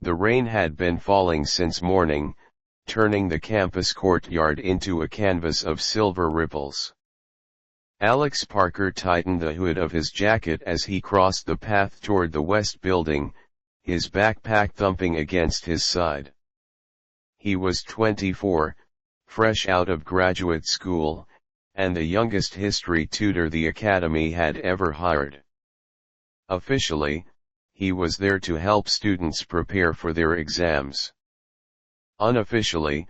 The rain had been falling since morning, turning the campus courtyard into a canvas of silver ripples. Alex Parker tightened the hood of his jacket as he crossed the path toward the west building, his backpack thumping against his side. He was 24, fresh out of graduate school, and the youngest history tutor the academy had ever hired. Officially, he was there to help students prepare for their exams. Unofficially,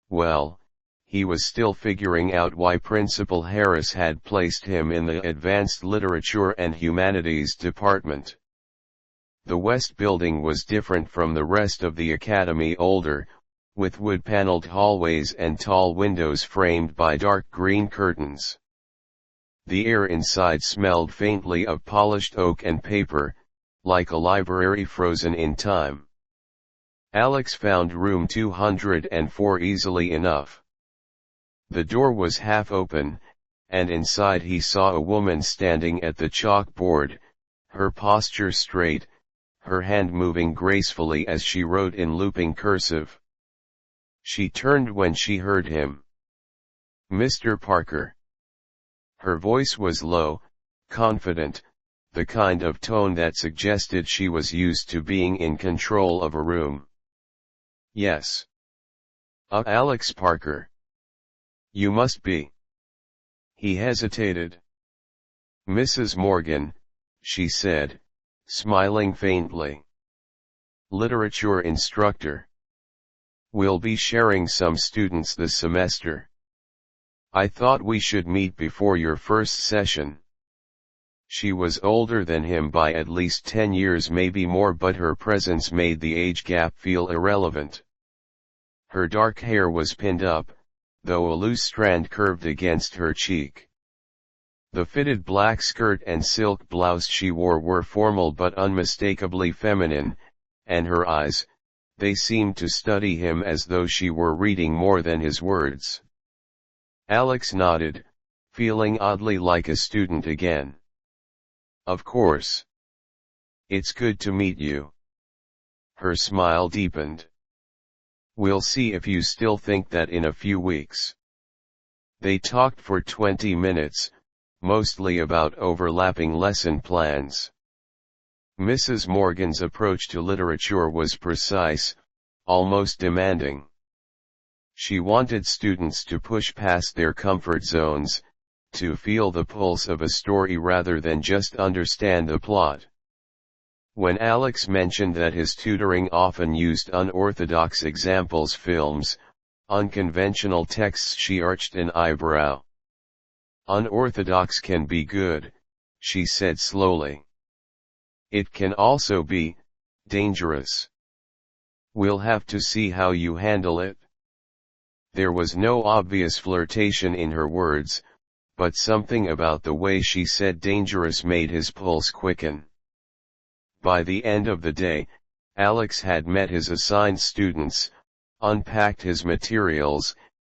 well, he was still figuring out why Principal Harris had placed him in the Advanced Literature and Humanities department. The West Building was different from the rest of the academy, older, with wood-paneled hallways and tall windows framed by dark green curtains. The air inside smelled faintly of polished oak and paper, like a library frozen in time. Alex found room 204 easily enough. The door was half open, and inside he saw a woman standing at the chalkboard, her posture straight, her hand moving gracefully as she wrote in looping cursive. She turned when she heard him. "Mr. Parker." Her voice was low, confident, the kind of tone that suggested she was used to being in control of a room. "Yes." Alex Parker. "You must be." He hesitated. "Mrs. Morgan," she said, smiling faintly. "Literature instructor. We'll be sharing some students this semester. I thought we should meet before your first session." She was older than him by at least 10 years, maybe more, but her presence made the age gap feel irrelevant. Her dark hair was pinned up, though a loose strand curved against her cheek. The fitted black skirt and silk blouse she wore were formal but unmistakably feminine, and her eyes, they seemed to study him as though she were reading more than his words. Alex nodded, feeling oddly like a student again. "Of course. It's good to meet you." Her smile deepened. "We'll see if you still think that in a few weeks." They talked for 20 minutes, mostly about overlapping lesson plans. Mrs. Morgan's approach to literature was precise, almost demanding. She wanted students to push past their comfort zones, to feel the pulse of a story rather than just understand the plot. When Alex mentioned that his tutoring often used unorthodox examples, films, unconventional texts, she arched an eyebrow. "Unorthodox can be good," she said slowly. "It can also be dangerous. We'll have to see how you handle it." There was no obvious flirtation in her words, but something about the way she said dangerous made his pulse quicken. By the end of the day, Alex had met his assigned students, unpacked his materials,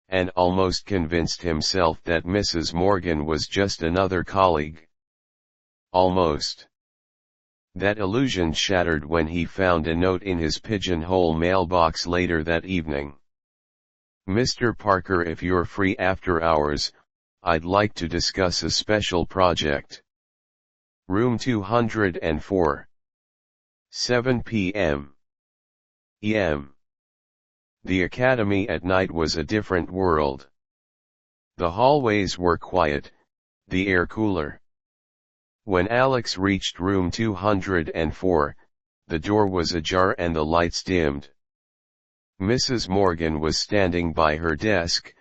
and almost convinced himself that Mrs. Morgan was just another colleague. Almost. That illusion shattered when he found a note in his pigeonhole mailbox later that evening. "Mr. Parker, if you're free after hours, I'd like to discuss a special project. Room 204. 7 p.m. EM. The academy at night was a different world. The hallways were quiet, the air cooler. When Alex reached room 204, the door was ajar and the lights dimmed. Mrs. Morgan was standing by her desk,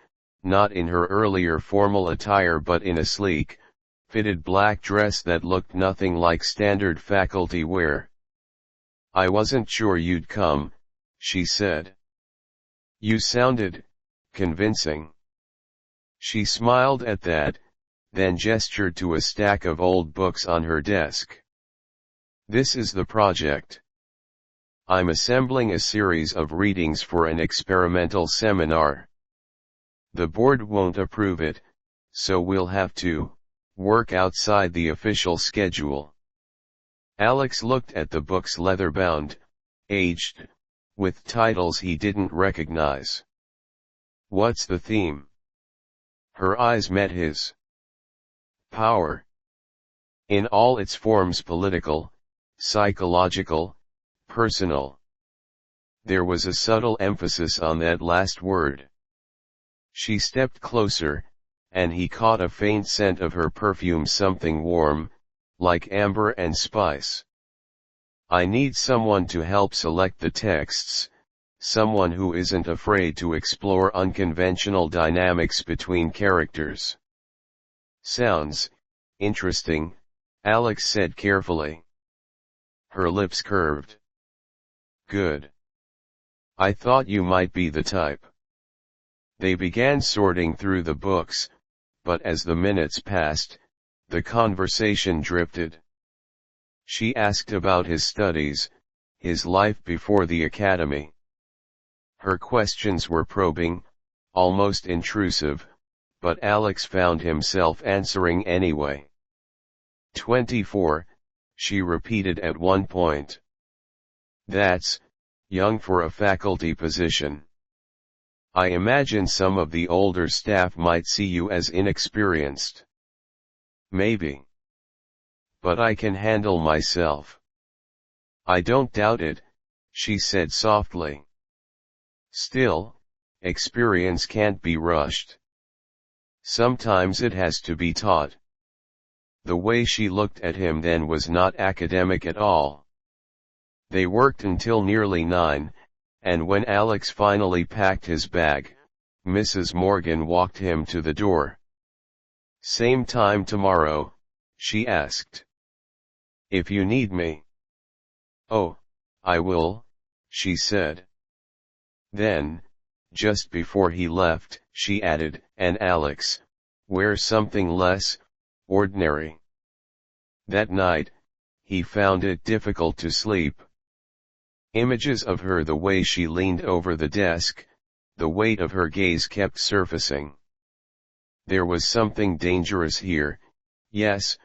not in her earlier formal attire but in a sleek, fitted black dress that looked nothing like standard faculty wear. "I wasn't sure you'd come," she said. "You sounded convincing." She smiled at that, then gestured to a stack of old books on her desk. "This is the project. I'm assembling a series of readings for an experimental seminar. The board won't approve it, so we'll have to work outside the official schedule." Alex looked at the books, leather-bound, aged, with titles he didn't recognize. What's the theme? Her eyes met his. Power. In all its forms, political, psychological, personal. There was a subtle emphasis on that last word. She stepped closer, and he caught a faint scent of her perfume, something warm, like amber and spice. I need someone to help select the texts, someone who isn't afraid to explore unconventional dynamics between characters. Sounds interesting, Alex said carefully. Her lips curved. Good. I thought you might be the type. They began sorting through the books, but as the minutes passed, the conversation drifted. She asked about his studies, his life before the academy. Her questions were probing, almost intrusive, but Alex found himself answering anyway. 24, she repeated at one point. That's young for a faculty position. I imagine some of the older staff might see you as inexperienced. Maybe. But I can handle myself. I don't doubt it, she said softly. Still, experience can't be rushed. Sometimes it has to be taught. The way she looked at him then was not academic at all. They worked until nearly 9, and when Alex finally packed his bag, Mrs. Morgan walked him to the door. Same time tomorrow, she asked. If you need me. Oh, I will, she said. Then, just before he left, she added, and Alex, wear something less ordinary. That night, he found it difficult to sleep. Images of her, the way she leaned over the desk, the weight of her gaze kept surfacing. There was something dangerous here, yes,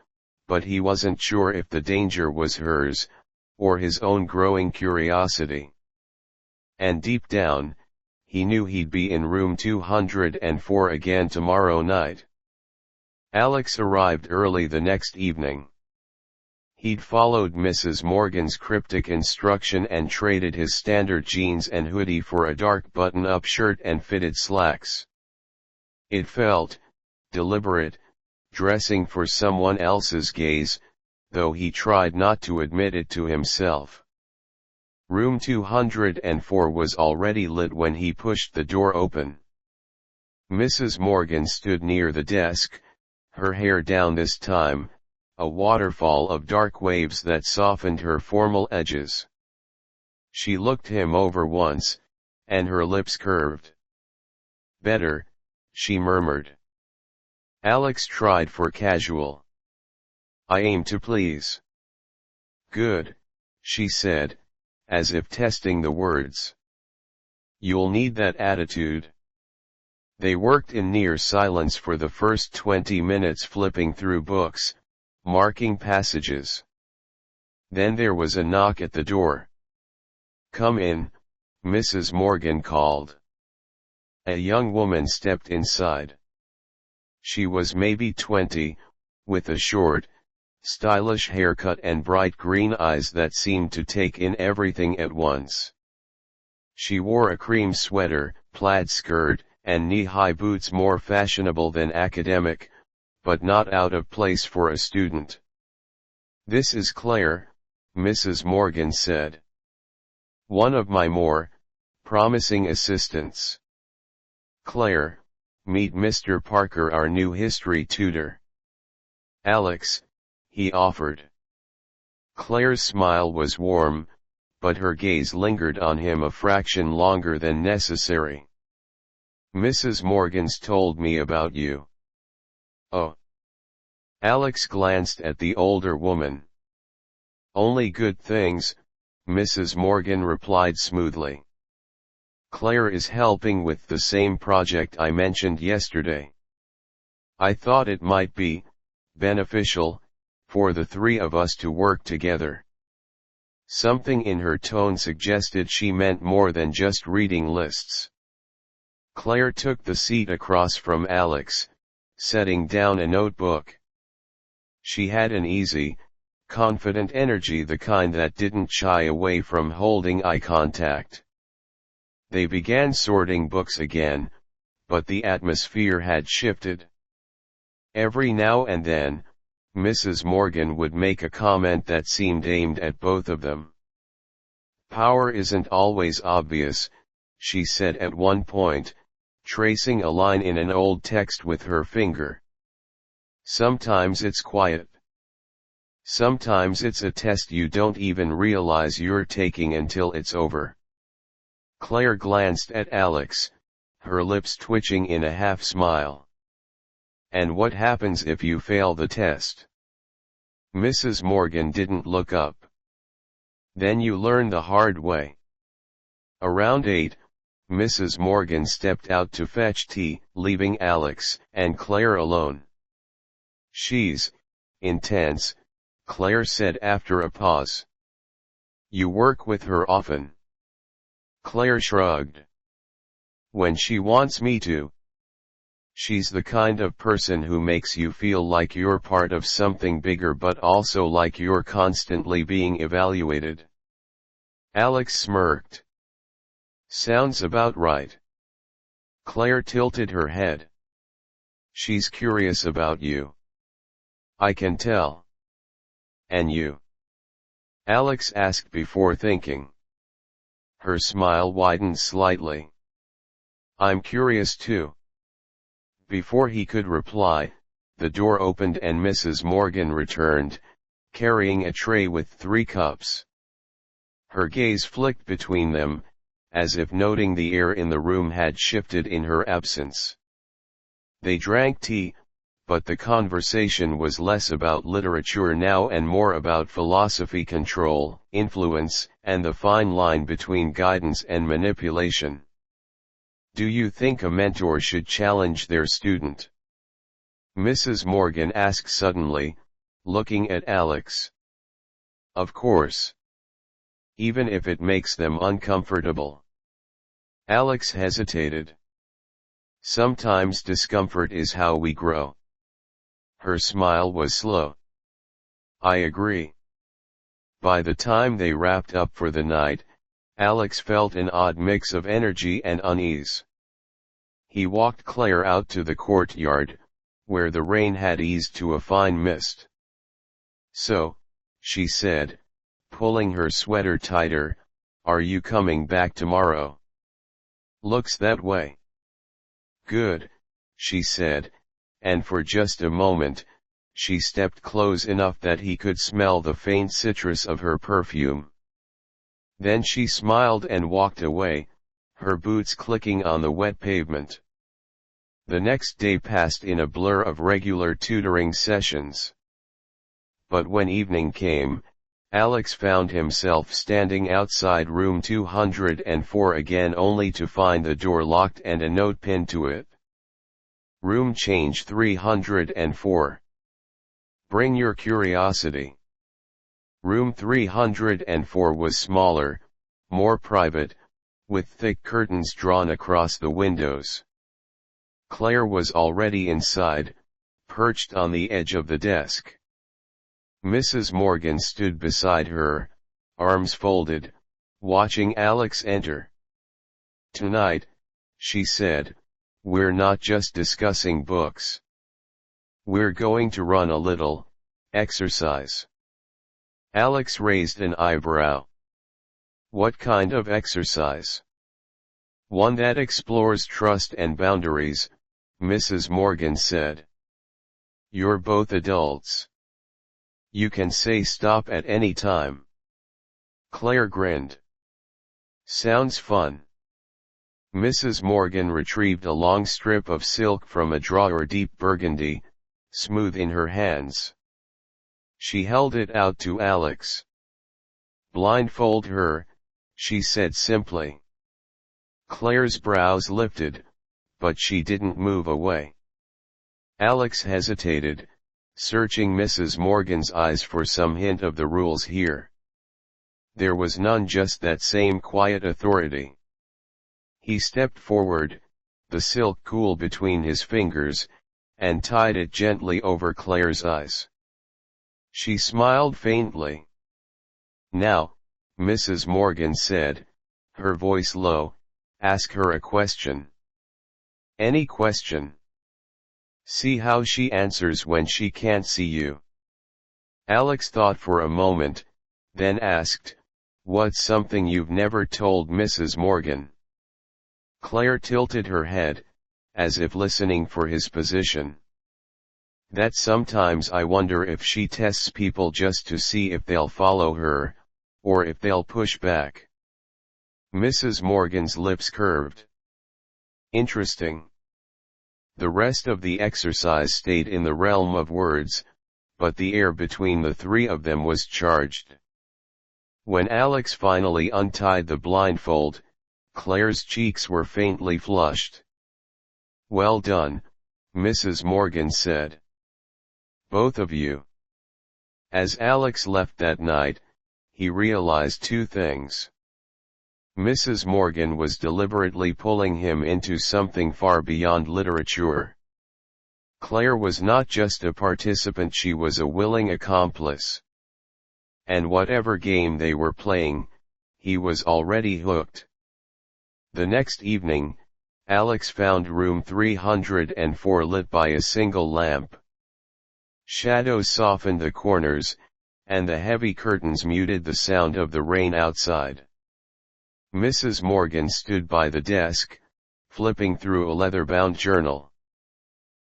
but he wasn't sure if the danger was hers, or his own growing curiosity. And deep down, he knew he'd be in room 204 again tomorrow night. Alex arrived early the next evening. He'd followed Mrs. Morgan's cryptic instruction and traded his standard jeans and hoodie for a dark button-up shirt and fitted slacks. It felt deliberate, dressing for someone else's gaze, though he tried not to admit it to himself. Room 204 was already lit when he pushed the door open. Mrs. Morgan stood near the desk, her hair down this time, a waterfall of dark waves that softened her formal edges. She looked him over once, and her lips curved. Better, she murmured. Alex tried for casual. I aim to please. Good, she said, as if testing the words. You'll need that attitude. They worked in near silence for the first 20 minutes, flipping through books, marking passages. Then there was a knock at the door. Come in, Mrs. Morgan called. A young woman stepped inside. She was maybe 20, with a short, stylish haircut and bright green eyes that seemed to take in everything at once. She wore a cream sweater, plaid skirt, and knee-high boots, more fashionable than academic, but not out of place for a student. This is Claire, Mrs. Morgan said. One of my more promising assistants. Claire, meet Mr. Parker, our new history tutor. Alex, he offered. Claire's smile was warm, but her gaze lingered on him a fraction longer than necessary. Mrs. Morgan's told me about you. Oh. Alex glanced at the older woman. Only good things, Mrs. Morgan replied smoothly. Claire is helping with the same project I mentioned yesterday. I thought it might be beneficial for the three of us to work together. Something in her tone suggested she meant more than just reading lists. Claire took the seat across from Alex, setting down a notebook. She had an easy, confident energy, the kind that didn't shy away from holding eye contact. They began sorting books again, but the atmosphere had shifted. Every now and then, Mrs. Morgan would make a comment that seemed aimed at both of them. "Power isn't always obvious," she said at one point, tracing a line in an old text with her finger. "Sometimes it's quiet. Sometimes it's a test you don't even realize you're taking until it's over." Claire glanced at Alex, her lips twitching in a half-smile. "And what happens if you fail the test?" Mrs. Morgan didn't look up. "Then you learn the hard way." Around 8, Mrs. Morgan stepped out to fetch tea, leaving Alex and Claire alone. "She's intense," Claire said after a pause. "You work with her often?" Claire shrugged. "When she wants me to. She's the kind of person who makes you feel like you're part of something bigger, but also like you're constantly being evaluated." Alex smirked. "Sounds about right." Claire tilted her head. "She's curious about you. I can tell." "And you?" Alex asked before thinking. Her smile widened slightly. "I'm curious too." Before he could reply, the door opened and Mrs. Morgan returned, carrying a tray with 3 cups. Her gaze flicked between them, as if noting the air in the room had shifted in her absence. They drank tea, but the conversation was less about literature now and more about philosophy, control, influence, and the fine line between guidance and manipulation. "Do you think a mentor should challenge their student?" Mrs. Morgan asked suddenly, looking at Alex. "Of course. Even if it makes them uncomfortable." Alex hesitated. "Sometimes discomfort is how we grow." Her smile was slow. "I agree." By the time they wrapped up for the night, Alex felt an odd mix of energy and unease. He walked Claire out to the courtyard, where the rain had eased to a fine mist. "So," she said, pulling her sweater tighter, "are you coming back tomorrow?" "Looks that way." "Good," she said, and for just a moment, she stepped close enough that he could smell the faint citrus of her perfume. Then she smiled and walked away, her boots clicking on the wet pavement. The next day passed in a blur of regular tutoring sessions. But when evening came, Alex found himself standing outside room 204 again, only to find the door locked and a note pinned to it. "Room change 304. Bring your curiosity." Room 304 was smaller, more private, with thick curtains drawn across the windows. Claire was already inside, perched on the edge of the desk. Mrs. Morgan stood beside her, arms folded, watching Alex enter. "Tonight," she said, "we're not just discussing books. We're going to run a little exercise." Alex raised an eyebrow. "What kind of exercise?" "One that explores trust and boundaries," Mrs. Morgan said. "You're both adults. You can say stop at any time." Claire grinned. "Sounds fun." Mrs. Morgan retrieved a long strip of silk from a drawer, deep burgundy, smooth in her hands. She held it out to Alex. "Blindfold her," she said simply. Claire's brows lifted, but she didn't move away. Alex hesitated, searching Mrs. Morgan's eyes for some hint of the rules here. there was none, just that same quiet authority. He stepped forward, the silk cool between his fingers, and tied it gently over Claire's eyes. She smiled faintly. "Now, Mrs. Morgan said, her voice low, ask her a question. Any question. See how she answers when she can't see you." Alex thought for a moment, then asked, "What's something you've never told Mrs. Morgan?" Claire tilted her head, as if listening for his position. "That sometimes I wonder if she tests people just to see if they'll follow her, or if they'll push back." Mrs. Morgan's lips curved. "Interesting." The rest of the exercise stayed in the realm of words, but the air between the three of them was charged. When Alex finally untied the blindfold, Claire's cheeks were faintly flushed. "Well done," Mrs. Morgan said. "Both of you." As Alex left that night, he realized two things. Mrs. Morgan was deliberately pulling him into something far beyond literature. Claire was not just a participant, she was a willing accomplice. And whatever game they were playing, he was already hooked. The next evening, Alex found room 304 lit by a single lamp. Shadows softened the corners, and the heavy curtains muted the sound of the rain outside. Mrs. Morgan stood by the desk, flipping through a leather-bound journal.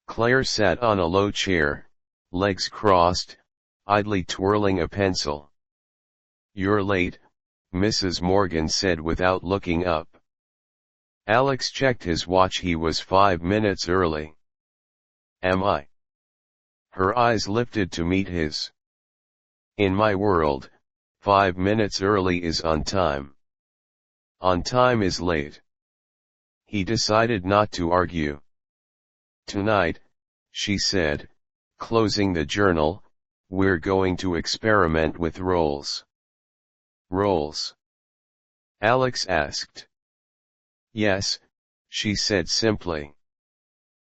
Claire sat on a low chair, legs crossed, idly twirling a pencil. "You're late," Mrs. Morgan said without looking up. Alex checked his watch. He was 5 minutes early. "Am I?" Her eyes lifted to meet his. "In my world, 5 minutes early is on time. On time is late." He decided not to argue. "Tonight," she said, closing the journal, "we're going to experiment with roles." "Roles?" Alex asked. "Yes," she said simply.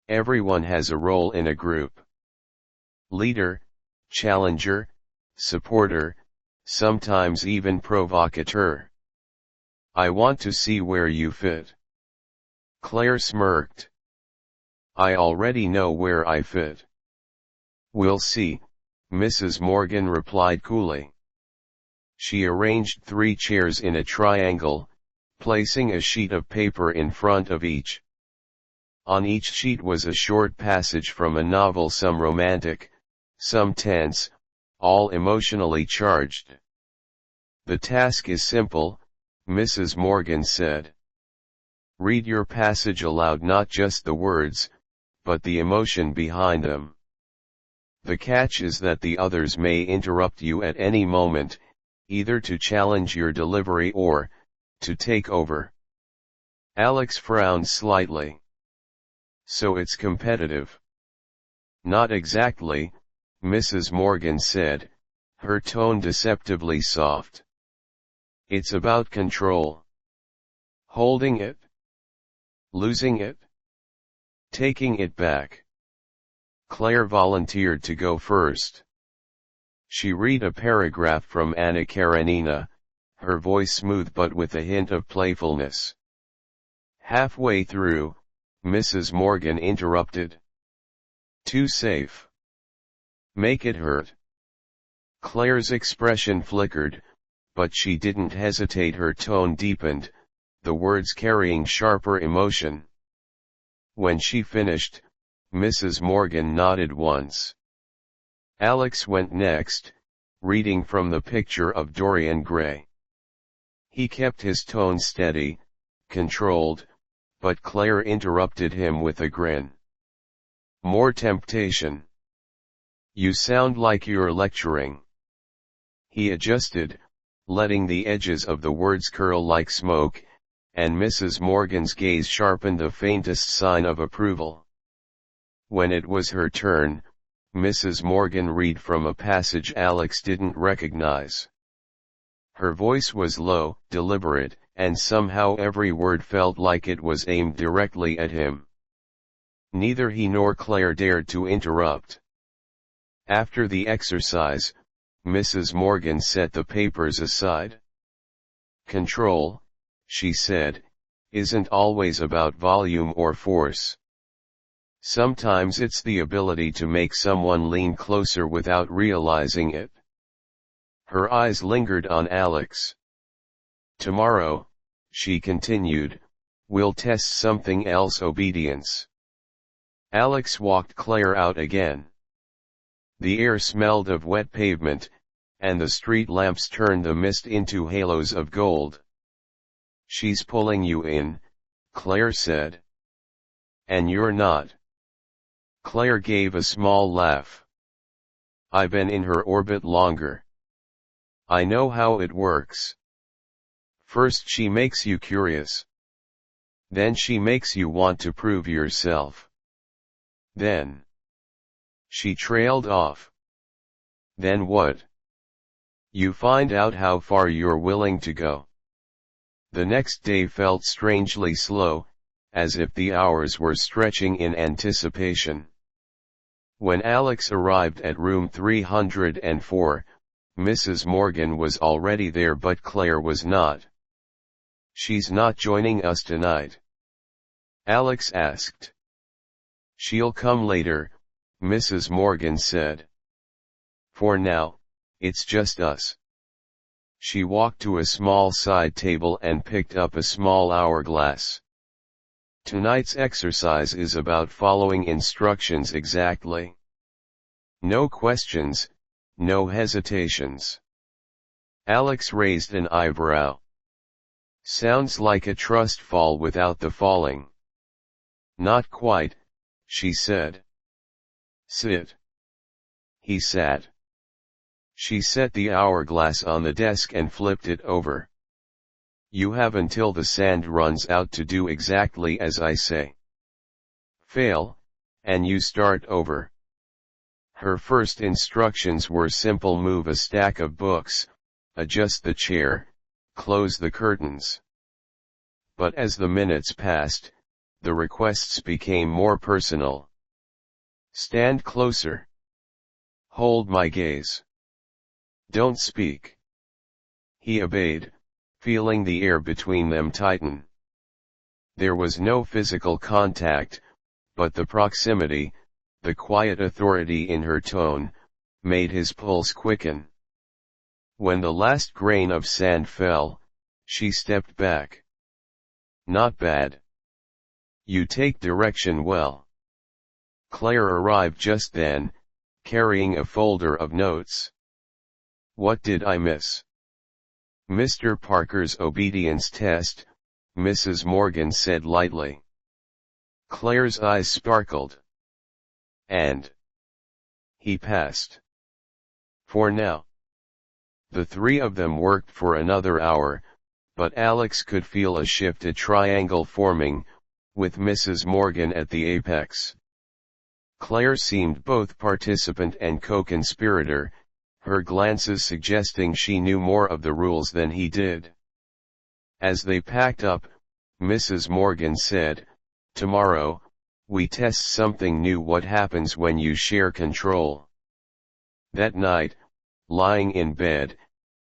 "Everyone has a role in a group. Leader, challenger, supporter, sometimes even provocateur. I want to see where you fit." Claire smirked. "I already know where I fit." "We'll see," Mrs. Morgan replied coolly. She arranged 3 chairs in a triangle, placing a sheet of paper in front of each. On each sheet was a short passage from a novel, some romantic, some tense, all emotionally charged. "The task is simple," Mrs. Morgan said. "Read your passage aloud, not just the words, but the emotion behind them. The catch is that the others may interrupt you at any moment, either to challenge your delivery or to take over." Alex frowned slightly. "So it's competitive?" "Not exactly," Mrs. Morgan said, her tone deceptively soft. "It's about control. Holding it. Losing it. Taking it back." Claire volunteered to go first. She read a paragraph from Anna Karenina, her voice smooth but with a hint of playfulness. Halfway through, Mrs. Morgan interrupted. "Too safe. Make it hurt." Claire's expression flickered, but she didn't hesitate. Her tone deepened, the words carrying sharper emotion. When she finished, Mrs. Morgan nodded once. Alex went next, reading from The Picture of Dorian Gray. He kept his tone steady, controlled, but Claire interrupted him with a grin. "More temptation. You sound like you're lecturing." He adjusted, letting the edges of the words curl like smoke, and Mrs. Morgan's gaze sharpened the faintest sign of approval. When it was her turn, Mrs. Morgan read from a passage Alex didn't recognize. Her voice was low, deliberate, and somehow every word felt like it was aimed directly at him. Neither he nor Claire dared to interrupt. After the exercise, Mrs. Morgan set the papers aside. Control, she said, isn't always about volume or force. Sometimes it's the ability to make someone lean closer without realizing it. Her eyes lingered on Alex. Tomorrow, she continued, we'll test something else: obedience. Alex walked Claire out again. The air smelled of wet pavement, and the street lamps turned the mist into halos of gold. She's pulling you in, Claire said. And you're not. Claire gave a small laugh. I've been in her orbit longer. I know how it works. First she makes you curious. Then she makes you want to prove yourself. Then. She trailed off. Then what? You find out how far you're willing to go. The next day felt strangely slow, as if the hours were stretching in anticipation. When Alex arrived at room 304, Mrs. Morgan was already there, but Claire was not. She's not joining us tonight? Alex asked. She'll come later, Mrs. Morgan said. For now, it's just us. She walked to a small side table and picked up a small hourglass. Tonight's exercise is about following instructions exactly. No questions, no hesitations. Alex raised an eyebrow. Sounds like a trust fall without the falling. Not quite, she said. Sit. He sat. She set the hourglass on the desk and flipped it over. You have until the sand runs out to do exactly as I say. Fail, and you start over. Her first instructions were simple: move a stack of books, adjust the chair, close the curtains. But as the minutes passed, the requests became more personal. Stand closer. Hold my gaze. Don't speak. He obeyed, feeling the air between them tighten. There was no physical contact, but the proximity, the quiet authority in her tone, made his pulse quicken. When the last grain of sand fell, she stepped back. Not bad. You take direction well. Claire arrived just then, carrying a folder of notes. What did I miss? Mr. Parker's obedience test, Mrs. Morgan said lightly. Claire's eyes sparkled. And he passed. For now. The three of them worked for another hour, but Alex could feel a shifted triangle forming, with Mrs. Morgan at the apex. Claire seemed both participant and co-conspirator, her glances suggesting she knew more of the rules than he did. As they packed up, Mrs. Morgan said, Tomorrow, we test something new: what happens when you share control. That night, lying in bed,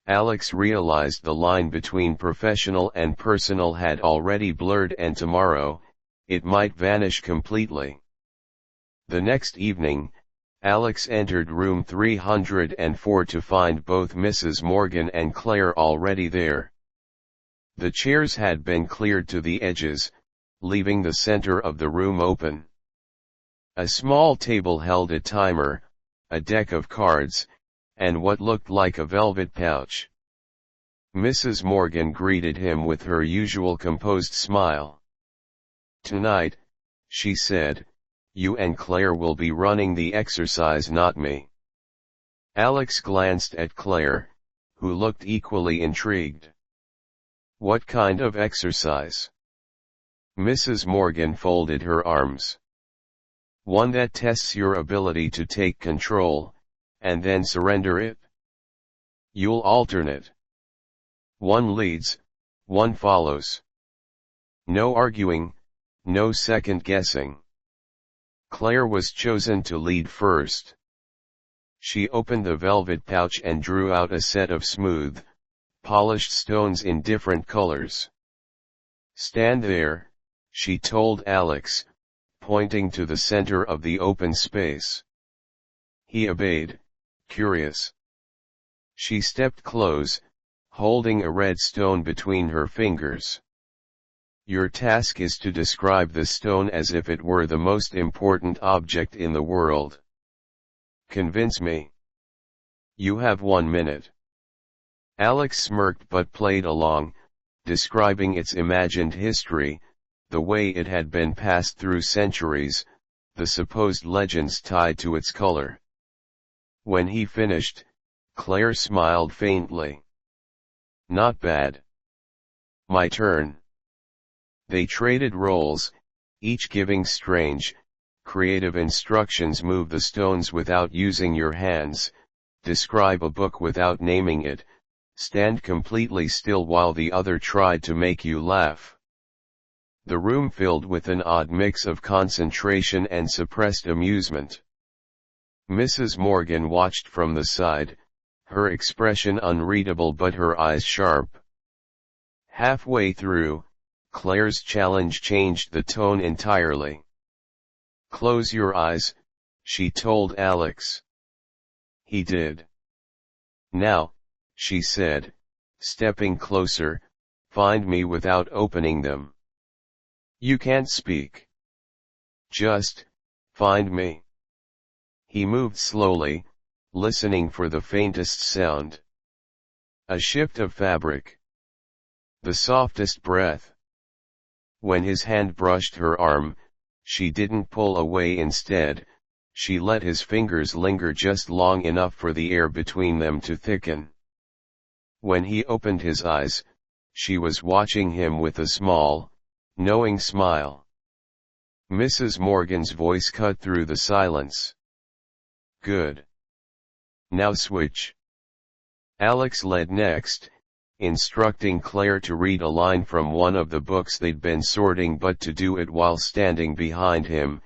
Alex realized the line between professional and personal had already blurred, and tomorrow, it might vanish completely. The next evening, Alex entered room 304 to find both Mrs. Morgan and Claire already there. The chairs had been cleared to the edges, leaving the center of the room open. A small table held a timer, a deck of cards, and what looked like a velvet pouch. Mrs. Morgan greeted him with her usual composed smile. Tonight, she said, you and Claire will be running the exercise, not me. Alex glanced at Claire, who looked equally intrigued. What kind of exercise? Mrs. Morgan folded her arms. One that tests your ability to take control, and then surrender it. You'll alternate. One leads, one follows. No arguing, no second guessing. Claire was chosen to lead first. She opened the velvet pouch and drew out a set of smooth, polished stones in different colors. "Stand there," she told Alex, pointing to the center of the open space. He obeyed, curious. She stepped close, holding a red stone between her fingers. "Your task is to describe the stone as if it were the most important object in the world. Convince me. You have 1 minute." Alex smirked but played along, describing its imagined history, the way it had been passed through centuries, the supposed legends tied to its color. When he finished, Claire smiled faintly. "Not bad. My turn." They traded roles, each giving strange, creative instructions: move the stones without using your hands, describe a book without naming it, stand completely still while the other tried to make you laugh. The room filled with an odd mix of concentration and suppressed amusement. Mrs. Morgan watched from the side, her expression unreadable but her eyes sharp. Halfway through, Claire's challenge changed the tone entirely. "Close your eyes," she told Alex. He did. "Now," she said, stepping closer, "find me without opening them. You can't speak. Just, find me." He moved slowly, listening for the faintest sound. A shift of fabric. The softest breath. When his hand brushed her arm, she didn't pull away. Instead, she let his fingers linger just long enough for the air between them to thicken. When he opened his eyes, she was watching him with a small, knowing smile. Mrs. Morgan's voice cut through the silence. "Good. Now switch." Alex led next, instructing Claire to read a line from one of the books they'd been sorting, but to do it while standing behind him,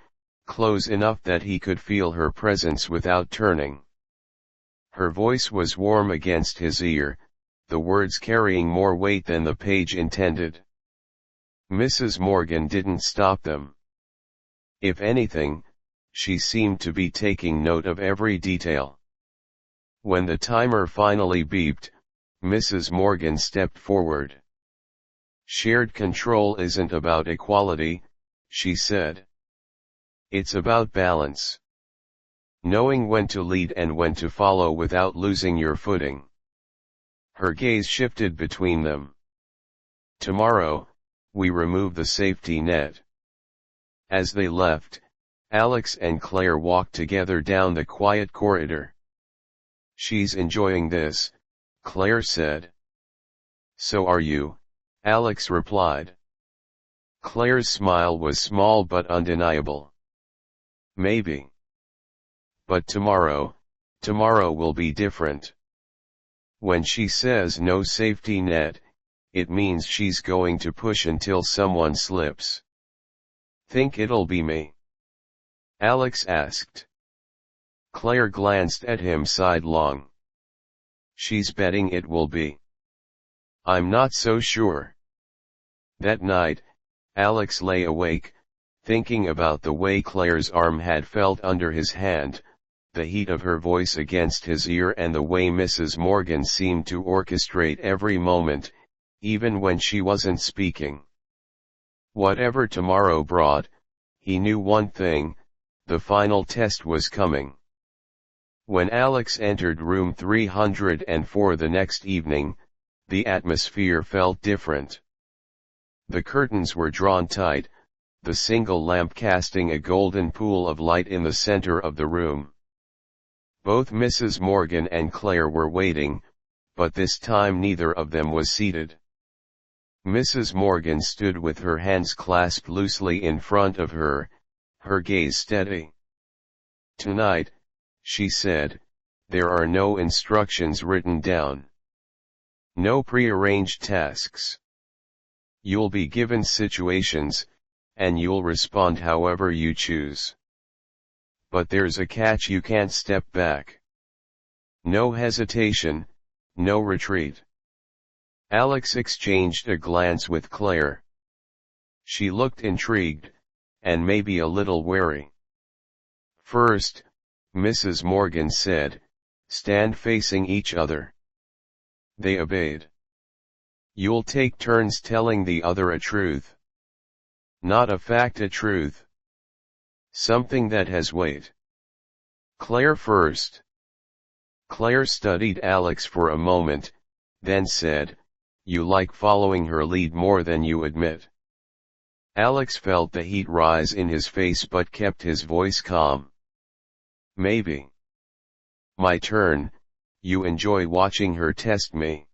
close enough that he could feel her presence without turning. Her voice was warm against his ear, the words carrying more weight than the page intended. Mrs. Morgan didn't stop them. If anything, she seemed to be taking note of every detail. When the timer finally beeped, Mrs. Morgan stepped forward. "Shared control isn't about equality," she said. "It's about balance. Knowing when to lead and when to follow without losing your footing." Her gaze shifted between them. "Tomorrow, we remove the safety net." As they left, Alex and Claire walked together down the quiet corridor. "She's enjoying this," Claire said. "So are you," Alex replied. Claire's smile was small but undeniable. "Maybe. But tomorrow will be different. When she says no safety net, it means she's going to push until someone slips." "Think it'll be me?" Alex asked. Claire glanced at him sidelong. "She's betting it will be. I'm not so sure." That night, Alex lay awake, thinking about the way Claire's arm had felt under his hand, the heat of her voice against his ear, and the way Mrs. Morgan seemed to orchestrate every moment, even when she wasn't speaking. Whatever tomorrow brought, he knew one thing: the final test was coming. When Alex entered room 304 the next evening, the atmosphere felt different. The curtains were drawn tight, the single lamp casting a golden pool of light in the center of the room. Both Mrs. Morgan and Claire were waiting, but this time neither of them was seated. Mrs. Morgan stood with her hands clasped loosely in front of her, her gaze steady. "Tonight," she said, "there are no instructions written down. No prearranged tasks. You'll be given situations, and you'll respond however you choose. But there's a catch: you can't step back. No hesitation, no retreat. Alex exchanged a glance with Claire. She looked intrigued, and maybe a little wary. First, Mrs. Morgan said, "Stand facing each other." They obeyed. "You'll take turns telling the other a truth. Not a fact, a truth. Something that has weight." Claire first. Claire studied Alex for a moment, then said, "You like following her lead more than you admit." Alex felt the heat rise in his face but kept his voice calm. "Maybe. My turn. You enjoy watching her test me."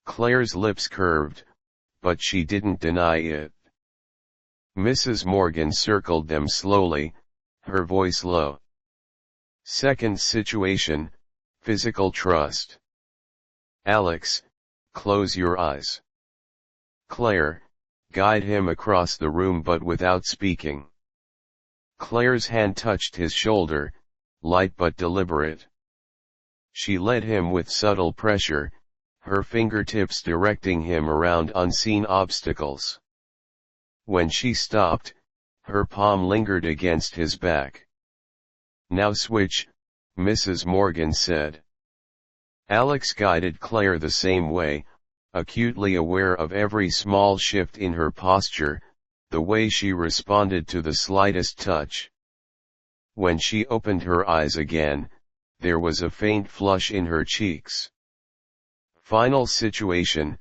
Claire's lips curved, but she didn't deny it. Mrs. Morgan circled them slowly, her voice low. "Second situation, physical trust. Alex, close your eyes." Claire, guide him across the room but without speaking. Claire's hand touched his shoulder, light but deliberate. She led him with subtle pressure, her fingertips directing him around unseen obstacles. When she stopped, her palm lingered against his back. "Now switch," Mrs. Morgan said. Alex guided Claire the same way, acutely aware of every small shift in her posture, the way she responded to the slightest touch. When she opened her eyes again, there was a faint flush in her cheeks. "Final situation,"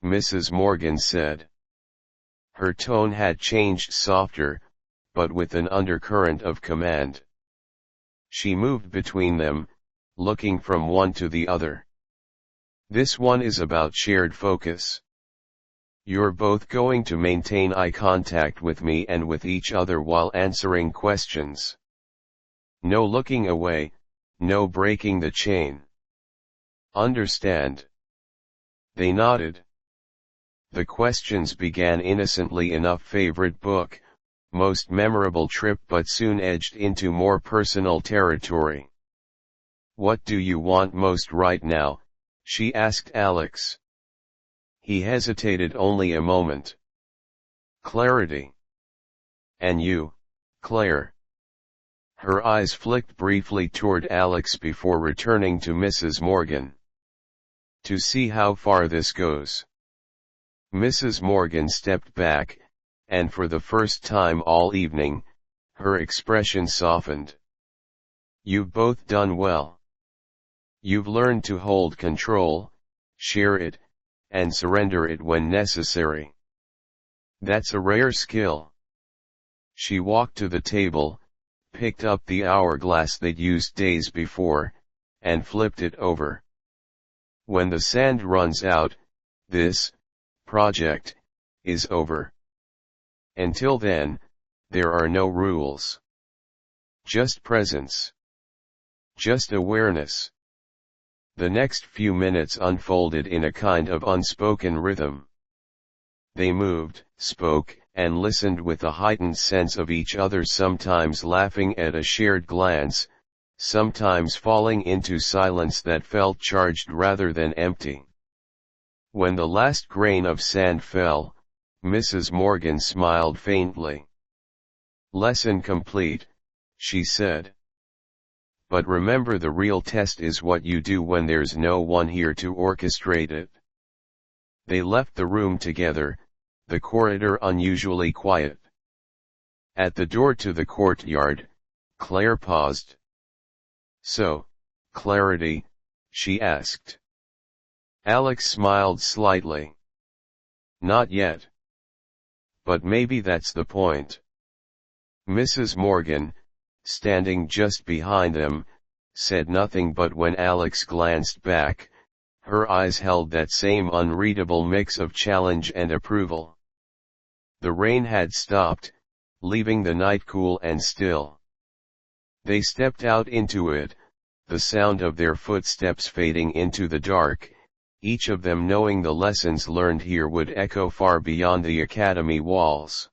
Mrs. Morgan said. Her tone had changed, softer, but with an undercurrent of command. She moved between them, looking from one to the other. "This one is about shared focus. You're both going to maintain eye contact with me and with each other while answering questions. No looking away, no breaking the chain. Understand?" They nodded. The questions began innocently enough: favorite book, most memorable trip, but soon edged into more personal territory. "What do you want most right now?" she asked Alex. He hesitated only a moment. "Clarity." "And you, Claire?" Her eyes flicked briefly toward Alex before returning to Mrs. Morgan. "To see how far this goes." Mrs. Morgan stepped back, and for the first time all evening, her expression softened. "You've both done well. You've learned to hold control, share it, and surrender it when necessary. That's a rare skill." She walked to the table, picked up the hourglass they'd used days before, and flipped it over. "When the sand runs out, this project is over. Until then, there are no rules. Just presence. Just awareness." The next few minutes unfolded in a kind of unspoken rhythm. They moved, spoke, and listened with a heightened sense of each other, sometimes laughing at a shared glance, sometimes falling into silence that felt charged rather than empty. When the last grain of sand fell, Mrs. Morgan smiled faintly. "Lesson complete," she said. "But remember, the real test is what you do when there's no one here to orchestrate it." They left the room together, the corridor unusually quiet. At the door to the courtyard, Claire paused. "So, clarity?" she asked. Alex smiled slightly. "Not yet. But maybe that's the point." Mrs. Morgan, standing just behind them, said nothing, but when Alex glanced back, her eyes held that same unreadable mix of challenge and approval. The rain had stopped, leaving the night cool and still. They stepped out into it, the sound of their footsteps fading into the dark, each of them knowing the lessons learned here would echo far beyond the academy walls.